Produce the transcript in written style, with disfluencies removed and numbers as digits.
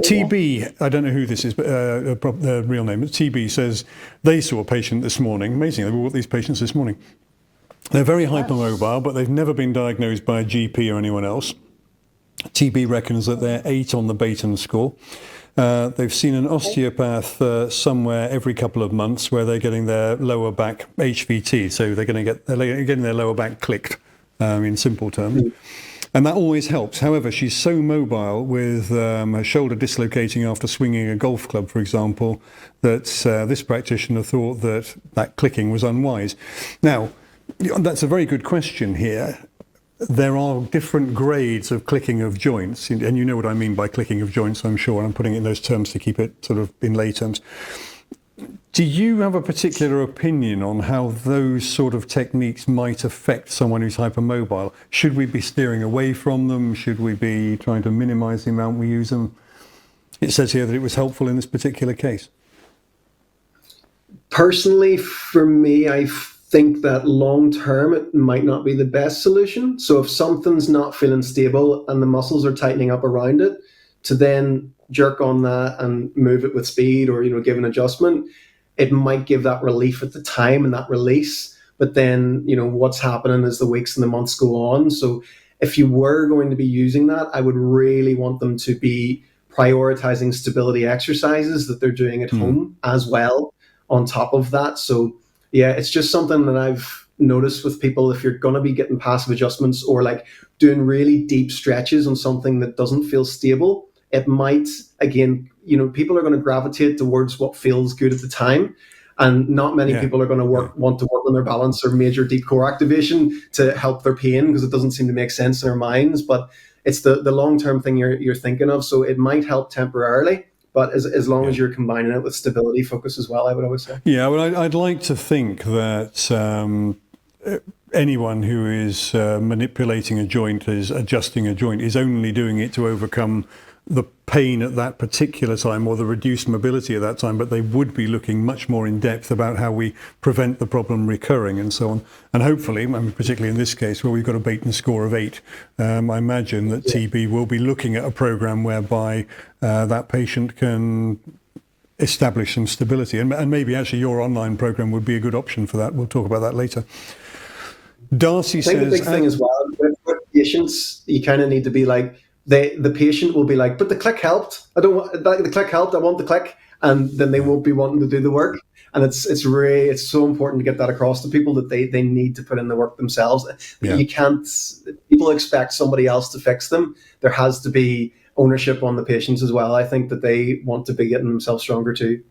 TB, I don't know who this is, but the real name, TB says they saw a patient this morning. Amazing, they brought these patients this morning. They're very hypermobile, but they've never been diagnosed by a GP or anyone else. TB reckons that they're 8 on the Baton score. They've seen an osteopath somewhere every couple of months where they're getting their lower back HVT, so they're getting their lower back clicked, in simple terms. And that always helps. However, she's so mobile with her shoulder dislocating after swinging a golf club, for example, that this practitioner thought that clicking was unwise. Now, that's a very good question here. There are different grades of clicking of joints, and you know what I mean by clicking of joints, I'm sure, and I'm putting it in those terms to keep it sort of in lay terms. Do you have a particular opinion on how those sort of techniques might affect someone who's hypermobile? Should we be steering away from them? Should we be trying to minimize the amount we use them? It says here that it was helpful in this particular case. Personally, for me, I think that long term it might not be the best solution. So if something's not feeling stable and the muscles are tightening up around it, to then jerk on that and move it with speed, or give an adjustment, it might give that relief at the time and that release. But then what's happening as the weeks and the months go on. So if you were going to be using that, I would really want them to be prioritizing stability exercises that they're doing at home as well on top of that. So yeah, it's just something that I've noticed with people. If you're going to be getting passive adjustments or like doing really deep stretches on something that doesn't feel stable, it might, again, people are going to gravitate towards what feels good at the time. And not many people are going to want to work on their balance or major deep core activation to help their pain, because it doesn't seem to make sense in their minds. But it's the long-term thing you're thinking of. So it might help temporarily, but as long as you're combining it with stability focus as well, I would always say. Yeah, well, I'd like to think that anyone who is manipulating a joint, is adjusting a joint, is only doing it to overcome the pain at that particular time or the reduced mobility at that time, but they would be looking much more in depth about how we prevent the problem recurring and so on. And hopefully, particularly in this case where we've got a Baton score of 8, I imagine that TB will be looking at a program whereby that patient can establish some stability. And maybe actually your online program would be a good option for that. We'll talk about that later. Darcy says... I think the big thing as well, with patients, you kind of need to be like, the patient will be like, but the click helped. I don't want the click helped. I want the click, and then they won't be wanting to do the work. And it's so important to get that across to people that they need to put in the work themselves. Yeah. You can't. People expect somebody else to fix them. There has to be ownership on the patients as well. I think that they want to be getting themselves stronger too.